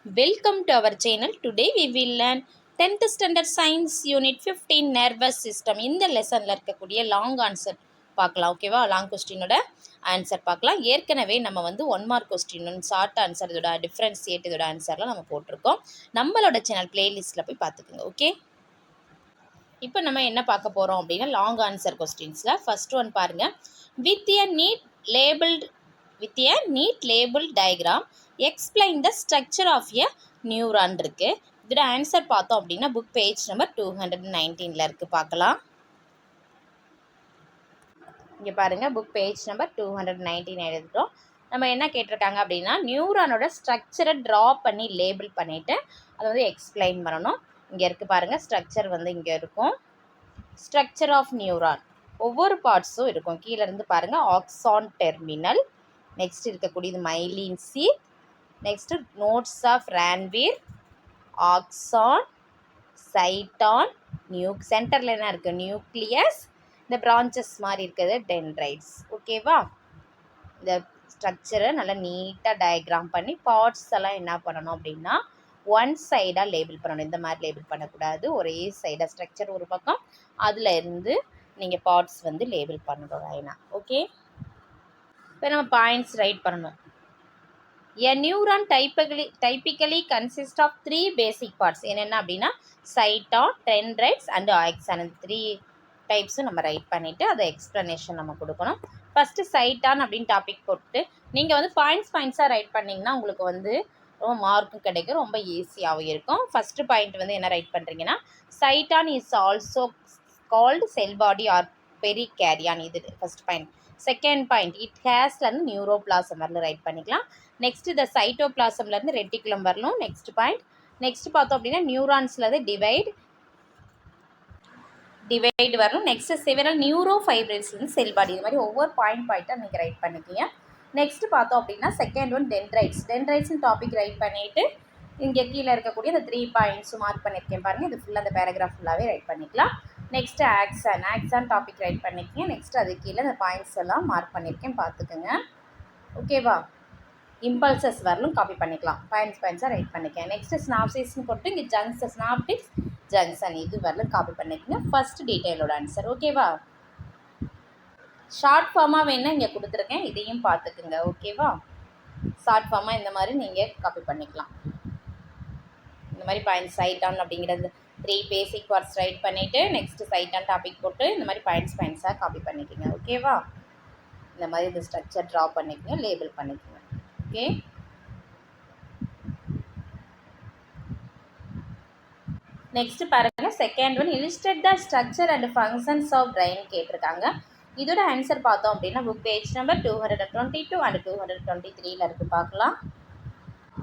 Welcome to our channel. Today we will learn 10th standard science unit 15 nervous system. இந்த லெசனில் இருக்கக்கூடிய long answer பார்க்கலாம். ஓகேவா? Long கொஸ்டினோட answer பார்க்கலாம். ஏற்கனவே நம்ம வந்து 1 மார்க் கொஸ்டின் ஷார்ட் ஆன்சர் இதோட டிஃப்ரென்ஷியேட் இதோட ஆன்சர்லாம் நம்ம போட்டிருக்கோம். நம்மளோட சேனல் பிளேலிஸ்ட்டில் போய் பார்த்துக்குங்க. ஓகே, இப்போ நம்ம என்ன பார்க்க போகிறோம் அப்படின்னா லாங் ஆன்சர் கொஸ்டின்ஸில் ஃபர்ஸ்ட் ஒன் பாருங்கள். With a neat label diagram explain the structure of a neuron இருக்குது. இதோட ஆன்சர் பார்த்தோம் அப்படின்னா புக் பேஜ் நம்பர் 219 இருக்குது. பார்க்கலாம். இங்கே பாருங்கள், புக் பேஜ் நம்பர் 219 எழுதுகிறோம். நம்ம என்ன கேட்டிருக்காங்க அப்படின்னா நியூரானோட ஸ்ட்ரக்சரை ட்ரா பண்ணி லேபிள் பண்ணிவிட்டு அதை வந்து எக்ஸ்பிளைன் பண்ணணும். இங்கே இருக்குது பாருங்கள், ஸ்ட்ரக்சர் வந்து இங்கே இருக்கும். ஸ்ட்ரக்சர் ஆஃப் நியூரான் ஒவ்வொரு பார்ட்ஸும் இருக்கும். கீழே இருந்து பாருங்கள், ஆக்சான் டெர்மினல், நெக்ஸ்ட் இருக்கக்கூடியது myelin sheath, next nodes of Ranvier, axon, cyton, சென்டரில் என்ன இருக்குது நியூக்ளியஸ், இந்த பிரான்ச்சஸ் மாதிரி இருக்குது டென்ட்ரைட்ஸ். ஓகேவா? இந்த ஸ்ட்ரக்சரை நல்லா நீட்டாக டயக்ராம் பண்ணி பார்ட்ஸ் எல்லாம் என்ன பண்ணணும் அப்படின்னா ஒன் சைடாக லேபிள் பண்ணணும். இந்த மாதிரி லேபிள் பண்ணக்கூடாது, ஒரே சைடாக ஸ்ட்ரக்சர் ஒரு பக்கம், அதில் இருந்து நீங்கள் பார்ட்ஸ் வந்து லேபிள் பண்ணணும் லைனாக. ஓகே, இப்போ நம்ம பாயிண்ட்ஸ் ரைட் பண்ணணும். A neuron typically consist of 3 basic parts. என்னென்ன அப்படின்னா சைட்டான், டென்ட்ரைட்ஸ் அண்ட் ஆக்சான். அந்த 3 டைப்ஸும் நம்ம ரைட் பண்ணிவிட்டு அதை எக்ஸ்ப்ளனேஷன் நம்ம கொடுக்கணும். ஃபஸ்ட்டு சைட்டான் அப்படின்னு டாபிக் போட்டு நீங்கள் வந்து பாயிண்ட்ஸாக ரைட் பண்ணிங்கன்னா உங்களுக்கு வந்து ரொம்ப மார்க்கும் கிடைக்கும், ரொம்ப ஈஸியாகவும் இருக்கும். ஃபஸ்ட்டு பாயிண்ட் வந்து என்ன ரைட் பண்ணுறீங்கன்னா cyton is also called cell body or perikaryon. இது first point. Second point it ஹேஸ்லேருந்து நியூரோபிளாசம் வரலும் ரைட் பண்ணிக்கலாம். நெக்ஸ்ட் இந்த சைட்டோபிளாசம்லேருந்து ரெட்டிகுலம் வரணும். Next point. நெக்ஸ்ட் பார்த்தோம் அப்படின்னா நியூரான்ஸ்லேருந்து டிவைட் வரணும். நெக்ஸ்ட் செவரல் நியூரோ ஃபைப்ரேட்ஸ்லேருந்து செல் பாடி. இது மாதிரி ஒவ்வொரு பாயிண்ட்டாக நீங்கள் ரைட் பண்ணிக்கிங்க. நெக்ஸ்ட் பார்த்தோம் அப்படின்னா செகண்ட் ஒன் டென்ட்ரைட்ஸ்னு டாபிக் ரைட் பண்ணிவிட்டு இங்கே கீழே இருக்கக்கூடிய இந்த 3 பாயிண்ட்ஸும் மார்க் பண்ணியிருக்கேன் பாருங்கள். இது ஃபுல்லாக அந்த பேராகிராஃப் ஃபுல்லாகவே ரைட் பண்ணிக்கலாம். நெக்ஸ்ட்டு ஆக்சான் டாபிக் ரைட் பண்ணிக்கங்க. நெக்ஸ்ட் அது கீழே இந்த பாயிண்ட்ஸ் எல்லாம் மார்க் பண்ணியிருக்கேன், பார்த்துக்கோங்க. ஓகேவா? இம்பல்சஸ் வரலும் காப்பி பண்ணிக்கலாம், பாயிண்ட்ஸாக ரைட் பண்ணிக்கேன். நெக்ஸ்ட்டு ஸ்னாப்சிஸ்ன்னு போட்டு இங்கே ஸ்னாப்டிக்ஸ் ஜங்ஷன் இது வரலும் காப்பி பண்ணிக்கோங்க. ஃபர்ஸ்ட் டீட்டெயிலோட ஆன்சர். ஓகேவா? ஷார்ட் ஃபார்மாக வேணால் இங்கே கொடுத்துருக்கேன், இதையும் பார்த்துக்குங்க. ஓகேவா? ஷார்ட் ஃபார்மாக இந்த மாதிரி நீங்கள் காப்பி பண்ணிக்கலாம். இந்த மாதிரி பாயிண்ட்ஸ் சைட்டான் அப்படிங்கிறது 3 பேசிக் பார்ட்ஸ் ரைட் பண்ணிவிட்டு நெக்ஸ்ட்டு சைட்டான் டாபிக் போட்டு இந்த மாதிரி பாயிண்ட்ஸாக காப்பி பண்ணிக்கோங்க. ஓகேவா? இந்த மாதிரி இந்த ஸ்ட்ரக்சர் ட்ரா பண்ணிக்கோங்க, லேபிள் பண்ணிக்கோங்க. ஓகே, நெக்ஸ்ட் பாருங்கள். Second one illustrate the structure and functions of brain கேட்டிருக்காங்க. இதோட ஆன்சர் பார்த்தோம் அப்படின்னா புக் பேஜ் நம்பர் 222 அண்ட் 223 இருக்குது. பார்க்கலாம்.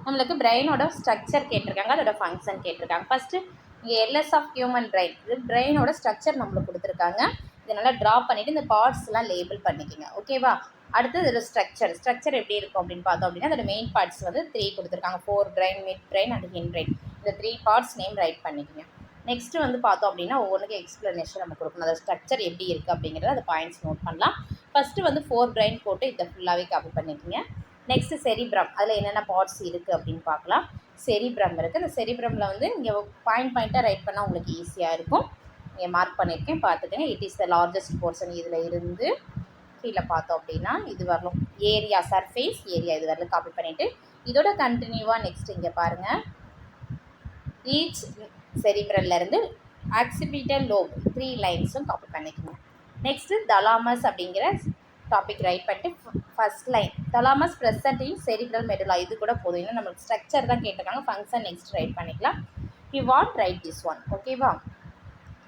நம்மளுக்கு பிரெயினோட ஸ்ட்ரக்சர் கேட்டிருக்காங்க, அதோட ஃபங்க்ஷன் கேட்டிருக்காங்க. ஃபஸ்ட்டு இங்கே எல்எஸ் ஆஃப் ஹியூமன் பிரெயின், இது பிரெயினோட ஸ்ட்ரக்சர் நம்மளுக்கு கொடுத்துருக்காங்க. இதனால் ட்ரா பண்ணிவிட்டு இந்த பார்ட்ஸ்லாம் லேபிள் பண்ணிக்கோங்க. ஓகேவா? அடுத்தது இதோட ஸ்ட்ரக்சர் எப்படி இருக்கும் அப்படின்னு பார்த்தோம் அப்படின்னா அதோட மெயின் பார்ட்ஸ் வந்து 3 கொடுத்துருக்காங்க. 4 brain, mid brain and hind brain. இந்த 3 பார்ட்ஸ் நேம் ரைட் பண்ணிக்கோங்க. நெக்ஸ்ட்டு வந்து பார்த்தோம் அப்படின்னா ஒவ்வொன்றுக்கு எக்ஸ்ப்ளனேஷன் நம்ம கொடுக்கணும். அதோட ஸ்ட்ரக்சர் எப்படி இருக்குது அப்படிங்கிறத அந்த பாயிண்ட்ஸ் நோட் பண்ணலாம். ஃபஸ்ட்டு வந்து 4 பிரெயின் போட்டு இதை ஃபுல்லாகவே காப்பி பண்ணிக்கோங்க. நெக்ஸ்ட்டு செரிப்ரம், அதில் என்னென்ன பார்ட்ஸ் இருக்குது அப்படின்னு பார்க்கலாம். செரிப்ரம் இருக்குது. இந்த செரிப்ரமில் வந்து இங்கே பாயிண்ட்டாக ரைட் பண்ணால் உங்களுக்கு ஈஸியாக இருக்கும். இங்கே மார்க் பண்ணியிருக்கேன், பார்த்துக்கங்க. It is the largest portion. இதில் இருந்து கீழே பார்த்தோம் அப்படின்னா இது வரணும் ஏரியா, சர்ஃபேஸ் ஏரியா, இது வரலும் காப்பி பண்ணிவிட்டு இதோட கண்டினியூவாக நெக்ஸ்ட் இங்கே பாருங்கள். ஈச் செரிப்ரல்லேருந்து ஆக்சிபிட்டல் லோப் 3 லைன்ஸும் காப்பி பண்ணிக்கோங்க. நெக்ஸ்ட்டு தலாமஸ் அப்படிங்கிற டாபிக் ரைட் பண்ணிட்டு first line thalamus present in cerebral medulla. இது கூட போதும். இன்னும் நம்மளுக்கு ஸ்ட்ரக்சர் தான் கேட்டிருக்காங்க, ஃபங்க்ஷன் நெக்ஸ்ட் ரைட் பண்ணிக்கலாம். You want write this one. ஓகேவா?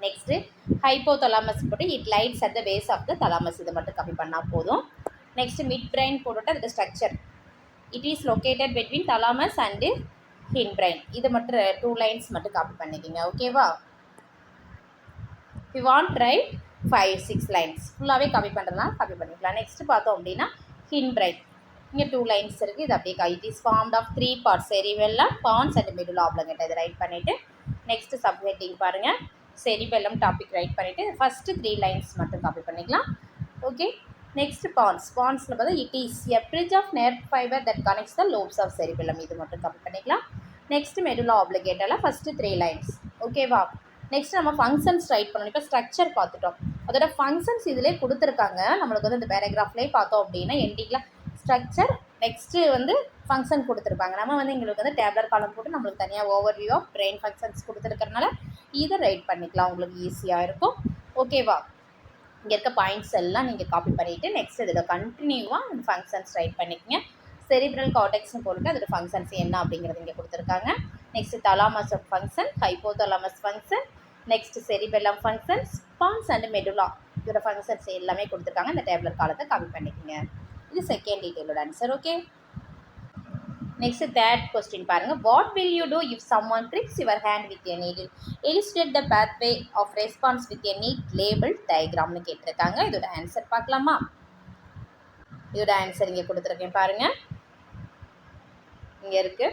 நெக்ஸ்ட்டு ஹைப்போதலாமஸ் போட்டு it lights at the base of the thalamus. இதை மட்டும் காப்பி பண்ணால் போதும். நெக்ஸ்ட்டு மிட் பிரெயின் போட்டுட்டு அதுக்கு structure it is located between thalamus and hind brain. இது மட்டும் 2 லைன்ஸ் மட்டும் காப்பி பண்ணிக்கிங்க. ஓகேவா? யூ வாண்ட் ரைட் 5-6 லைன்ஸ் ஃபுல்லாகவே காப்பி பண்ணுறதுனா காப்பி பண்ணிக்கலாம். நெக்ஸ்ட்டு பார்த்தோம் அப்படின்னா ஹின் பிரெயின், இங்கே 2 லைன்ஸ் இருக்குது. இது அப்படியே it is formed of 3 parts cerebellum, pons and medulla oblongata. இதை ரைட் பண்ணிவிட்டு நெக்ஸ்ட்டு சப்ஹெட்டிங் பாருங்கள். செரிபெல்லம் டாபிக் ரைட் பண்ணிவிட்டு ஃபஸ்ட்டு 3 லைன்ஸ் மட்டும் காப்பி பண்ணிக்கலாம். ஓகே, நெக்ஸ்ட் பான்ஸில் பார்த்தா it is a bridge of nerve fibre that connects the lobes of cerebellum. இது மட்டும் காப்பி பண்ணிக்கலாம். நெக்ஸ்ட் மெடுலா ஆப்ளிகேட்டால ஃபஸ்ட்டு 3 லைன்ஸ். ஓகேவா? நெக்ஸ்ட் நம்ம ஃபங்க்ஷன்ஸ் ரைட் பண்ணணும். இப்போ ஸ்ட்ரக்சர் பார்த்துட்டோம். அதோட ஃபங்க்ஷன்ஸ் இதிலே கொடுத்துருக்காங்க. நம்மளுக்கு வந்து இந்த பேராகிராஃப்லேயே பார்த்தோம் அப்படின்னா எண்டிங்கில் ஸ்ட்ரக்சர் நெக்ஸ்ட்டு வந்து ஃபங்க்ஷன் கொடுத்துருப்பாங்க. நம்ம வந்து எங்களுக்கு வந்து டேப்லர் காலம் போட்டு நம்மளுக்கு தனியாக ஓவர்வியூ ஆஃப் பிரெயின் ஃபங்க்ஷன்ஸ் கொடுத்துருக்கறனால இதை ரைட் பண்ணிக்கலாம். உங்களுக்கு ஈஸியாக இருக்கும். ஓகேவா? இங்கே இருக்க பாயிண்ட்ஸ் எல்லாம் நீங்கள் காப்பி பண்ணிவிட்டு நெக்ஸ்ட் இதில் கண்டினியூவாக அந்த ஃபங்க்ஷன்ஸ் ரைட் பண்ணிக்கங்க. செரிப்ரல் கார்டெக்ஸ்னு போட்டு அதோட ஃபங்க்ஷன்ஸ் என்ன அப்படிங்கிறது இங்கே கொடுத்துருக்காங்க. Next thalamus function, hypothalamus function, next cerebellum functions, pons and medulla இதோட ஃபங்க்ஷன்ஸ் எல்லாமே கொடுத்துருக்காங்க. இந்த டேப்லர் காலத்தை காப்பி பண்ணிக்கோங்க. இது செகண்ட் டீட்டெயிலோட answer. Okay, next third question பாருங்க. What will you do if someone pricks your hand with a needle? Illustrate the pathway of response with a neat labeled diagramனு கேட்டிருக்காங்க. இதோட ஆன்சர் பார்க்கலாமா? இதோட ஆன்சர் இங்கே கொடுத்துருக்கேன் பாருங்க. இங்கே இருக்கு.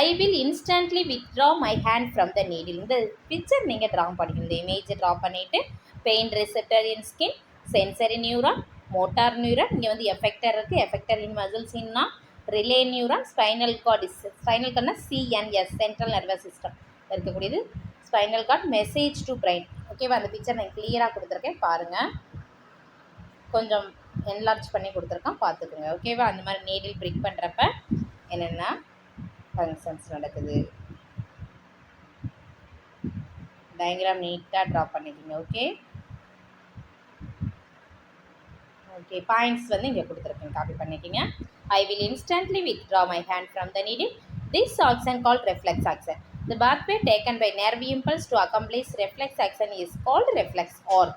I will instantly withdraw my hand from the needle. இந்த பிக்சர் நீங்கள் ட்ரா பண்ணிக்கணும். இந்த இமேஜை ட்ரா பண்ணிவிட்டு pain receptor in skin, sensory neuron, motor neuron, இங்கே வந்து எஃபெக்டர் இருக்குது. எஃபெக்டர் இன் மசில்ஸ் இன்னா relay neuron, spinal cord, spinal கார்டுனா சிஎன்எஸ் சென்ட்ரல் நர்வஸ் சிஸ்டம் இருக்கக்கூடியது. Spinal cord message to brain. ஓகேவா? அந்த பிக்சர் நான் கிளியராக கொடுத்துருக்கேன் பாருங்கள். கொஞ்சம் என்லார்ஜ் பண்ணி கொடுத்துருக்கேன், பார்த்துக்குங்க. ஓகேவா? அந்த மாதிரி நீடில் பிரிக் பண்ணுறப்ப என்னென்ன ஃபங்க்ஷன்ஸ் நடக்குது டயக்ராம் நீட்டாக ட்ரா பண்ணிக்கோங்க. ஓகே ஓகே, பாயிண்ட்ஸ் வந்து இங்கே கொடுத்துருக்கேன், காப்பி பண்ணிக்கோங்க. I will instantly withdraw my hand from the needle. This action called reflex action. The pathway taken by nerve impulse to accomplish reflex action is called reflex arc.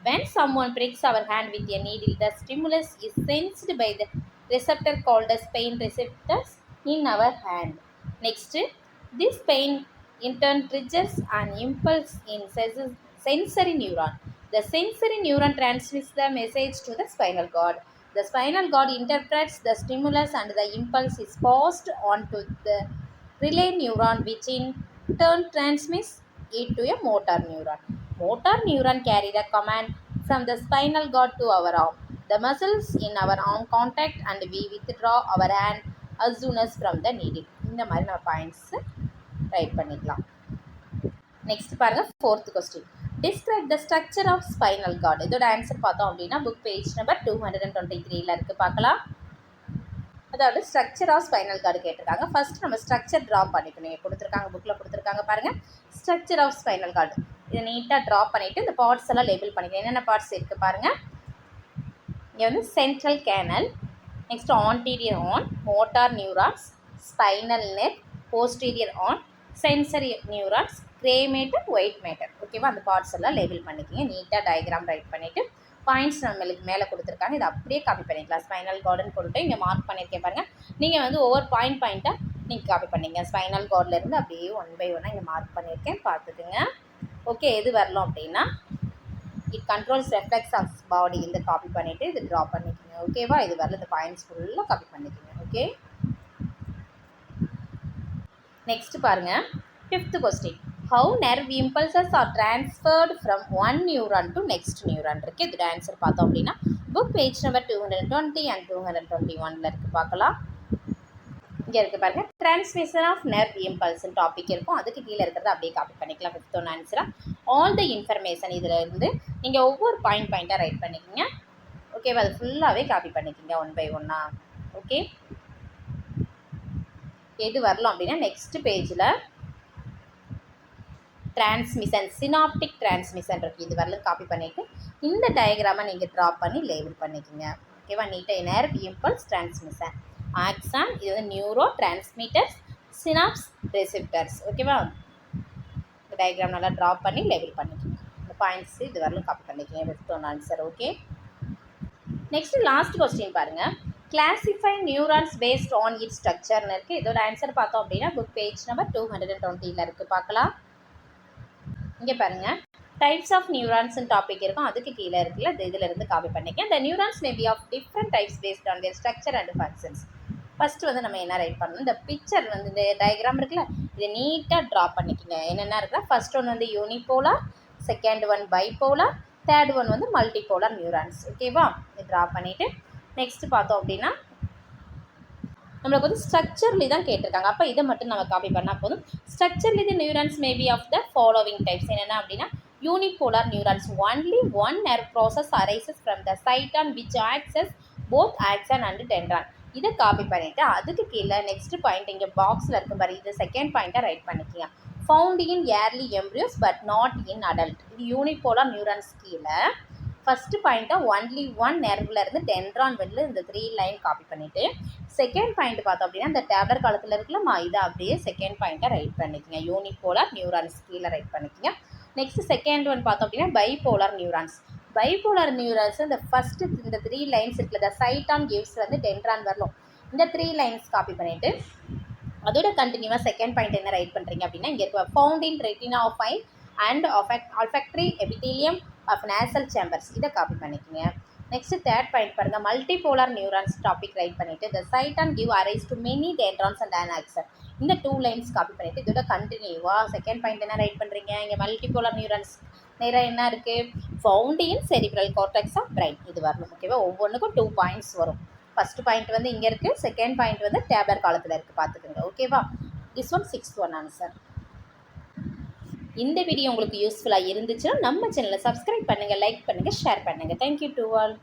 When someone pricks our hand with a needle, the stimulus is sensed by the receptor called as pain receptors in our hand. Next, this pain in turn triggers an impulse in sensory neuron. The sensory neuron transmits the message to the spinal cord. The spinal cord interprets the stimulus and the impulse is passed on to the relay neuron, which in turn transmits it to a motor neuron. Motor neuron carry the command from the spinal cord to our arm. The muscles in our arm contact and we withdraw our hand as soon as from the needle. இந்த மாதிரி நம்ம points right பண்ணிக்கலாம். Next பாருங்கள், fourth question. Describe the structure of spinal cord. இதோட answer பார்த்தோம் அப்படின்னா book page number 223 இருக்குது, பார்க்கலாம். அதாவது ஸ்ட்ரக்சர் ஆஃப் ஸ்பைனல் கார்டு கேட்டிருக்காங்க. ஃபர்ஸ்ட் நம்ம ஸ்ட்ரக்சர் ட்ரா பண்ணிக்கணும். கொடுத்துருக்காங்க, புக்கில் கொடுத்துருக்காங்க பாருங்கள். ஸ்ட்ரக்சர் ஆஃப் ஸ்பைனல் கார்டு இதை நீட்டாக ட்ரா பண்ணிவிட்டு இந்த பார்ட்ஸ் எல்லாம் லேபிள் பண்ணிக்கணும். என்னென்ன பார்ட்ஸ் இருக்குது பாருங்கள். இங்கே வந்து central canal, next anterior on, motor neurons, spinal net, posterior on, sensory neurons, grey matter, white matter. ஓகேவா? அந்த பார்ட்ஸ் எல்லாம் லேபிள் பண்ணிக்கிங்க. நீட்டாக டயக்ராம் ரைட் பண்ணிவிட்டு பாயிண்ட்ஸ் நம்மளுக்கு மேலே கொடுத்துருக்காங்க, இதை அப்படியே காப்பி பண்ணிக்கலாம். ஸ்பைனல் கார்டுன்னு போட்டு இங்கே மார்க் பண்ணியிருக்கேன் பாருங்கள். நீங்கள் வந்து ஒவ்வொரு பாயிண்ட்டாக நீங்கள் காப்பி பண்ணிங்க. ஸ்பைனல் கார்ட்லேருந்து அப்படியே 1 by 1 இங்கே மார்க் பண்ணியிருக்கேன், பார்த்துக்குங்க. ஓகே, எது வரலாம் அப்படின்னா it controls reflex of body. இந்த காப்பி பண்ணிவிட்டு இது ட்ரா பண்ணிக்கோங்க. ஓகேவா? இது வரல, இந்த பாயிண்ட்ஸ் ஃபுல்லாக காப்பி பண்ணிக்கோங்க. ஓகே, நெக்ஸ்ட் பாருங்கள், 5th question. How nerve impulses are transferred from one neuron to next neuron இருக்குது. இதோட ஆன்சர் பார்த்தோம் அப்படின்னா புக் பேஜ் நம்பர் 220 and 221 இருக்குது, பார்க்கலாம். இங்கே இருக்குது பாருங்கள், டிரான்ஸ்மிஷன் ஆஃப் நர்வ் இம்பல்ஸ்ன்னு டாபிக் இருக்கும். அதுக்கு கீழே இருக்கிறத அப்படியே காப்பி பண்ணிக்கலாம். 5th ஆன்சராக ஆல் த இன்ஃபர்மேஷன் இதில் இருந்து நீங்கள் ஒவ்வொரு பாயிண்ட்டாக ரைட் பண்ணிக்கிங்க. ஓகேவா? அது ஃபுல்லாகவே காப்பி பண்ணிக்கிங்க 1 by 1. ஓகே, எது வரலாம் அப்படின்னா நெக்ஸ்ட் பேஜில் டிரான்ஸ்மிஷன், சினாப்டிக் டிரான்ஸ்மிஷன் இருக்குது. இது வரலாம் காப்பி பண்ணிவிட்டு இந்த டயக்ராமை நீங்கள் ட்ரா பண்ணி லேபிள் பண்ணிக்கோங்க. ஓகேவா? நீட்டாக நர்வ் இம்பல்ஸ் டிரான்ஸ்மிஷன், ஆக்சான், இது வந்து நியூரோ டிரான்ஸ்மிட்டர்ஸ், சினாப்ஸ், ரெசிப்டர்ஸ். ஓகேவா? இந்த டயக்ராம் நல்லா ட்ரா பண்ணி லேபிள் பண்ணிக்கோங்க. இந்த பாயிண்ட்ஸ் இது வரலாம் காப்பி பண்ணிக்கோங்க. 5th answer. Okay, next last question பாருங்கள். Classify neurons based on it ஸ்ட்ரக்சர்னு இருக்குது. இதோட ஆன்சர் பார்த்தோம் அப்படின்னா புக் பேஜ் நம்பர் 220 இருக்குது, பார்க்கலாம். இங்கே பாருங்கள், டைப்ஸ் ஆஃப் நியூரான்ஸ்னு டாபிக் இருக்கும். அதுக்கு கீழே இருக்குல்ல, இதில் இருந்து காப்பி பண்ணிக்க. இந்த neurons may be of different types based on their structure and functions. First வந்து நம்ம என்ன ரைட் பண்ணணும், இந்த பிக்சர் வந்து இந்த டயக்ராம் இருக்குல்ல, இதை நீட்டாக ட்ரா பண்ணிக்கோங்க. என்னென்ன இருக்குல்ல, ஃபர்ஸ்ட் ஒன் வந்து unipolar, second one bipolar, third one வந்து மல்டிபோலார் நியூரான்ஸ். ஓகேவா? இது ட்ரா பண்ணிவிட்டு நெக்ஸ்ட் பார்த்தோம் அப்படின்னா நம்மளுக்கு வந்து ஸ்ட்ரக்சர்லி தான் கேட்டிருக்காங்க. அப்போ இதை மட்டும் நம்ம காப்பி பண்ணால் போதும். Structurally the neurons maybe of the following types என்னென்ன அப்படின்னா unipolar neurons. Only one nerve process arises from the site on which access both axon and dendron. இதை காப்பி பண்ணிவிட்டு அதுக்கு கீழே நெக்ஸ்ட் பாயிண்ட் இங்கே பாக்ஸில் இருக்கும் பாரு, இது செகண்ட் பாயிண்ட்டை ரைட் பண்ணிக்கிங்க. Found in early embryos but not in adult. இது யூனிபோலார் நியூரான்ஸ் கீழே ஃபஸ்ட்டு பாயிண்ட்டாக ஒன்லி ஒன் நெர்வ்லேருந்து டென்ட்ரான் வெளில இந்த 3 லைன் காப்பி பண்ணிவிட்டு செகண்ட் பாயிண்ட் பார்த்தோம் அப்படின்னா இந்த டேப்லர் காலத்தில் இருக்கலாமா, இதை அப்படியே செகண்ட் பாயிண்ட்டை ரைட் பண்ணிக்கோங்க. யூனிபோலார் நியூரான்ஸ் கீழே ரைட் பண்ணிக்கோங்க. நெக்ஸ்ட் செகண்ட் ஒன் பார்த்தோம் அப்படின்னா பைபோலார் நியூரான்ஸ். பைபோலார் நியூரான்ஸ் இந்த ஃபஸ்ட்டு இந்த 3 லைன்ஸ் இருக்குல்ல, த சைட் ஆன் கிவ்ஸ் வந்து டென்ட்ரான் வரணும். இந்த 3 லைன்ஸ் காப்பி பண்ணிவிட்டு அதோட கண்டினியூவாக செகண்ட் பாயிண்ட் என்ன ரைட் பண்ணுறீங்க அப்படின்னா இங்கே இருக்க found in retina of eye and olfactory epithelium of nasal chambers, இதை காப்பி பண்ணிக்கோங்க. நெக்ஸ்ட் தேர்ட் பாயிண்ட் பாருங்கள், மல்டிபோலார் நியூரான்ஸ் டாபிக் ரைட் பண்ணிவிட்டு the side and give rise to many dendrons and an axon. இந்த 2 lines copy பண்ணிவிட்டு இதோட கண்டினியூவாக second point என்ன right பண்ணுறீங்க, இங்கே மல்டிபோலார் நியூரான்ஸ் நேராக என்ன இருக்குது, found in cerebral cortex of brain, இது வரணும். ஓகேவா, ஒவ்வொன்றுக்கும் 2 பாயிண்ட்ஸ் வரும். ஃபஸ்ட்டு பாயிண்ட் வந்து இங்கே இருக்குது, செகண்ட் பாயிண்ட் வந்து டேப்லர் காலத்தில் இருக்குது, பார்த்துக்குங்க. ஓகேவா, this one 6th one answer. இந்த வீடியோ உங்களுக்கு யூஸ்ஃபுல்லாக இருந்துச்சுன்னா நம்ம சேனலை சப்ஸ்கிரைப் பண்ணுங்கள், லைக் பண்ணுங்கள், ஷேர் பண்ணுங்கள். Thank you to all.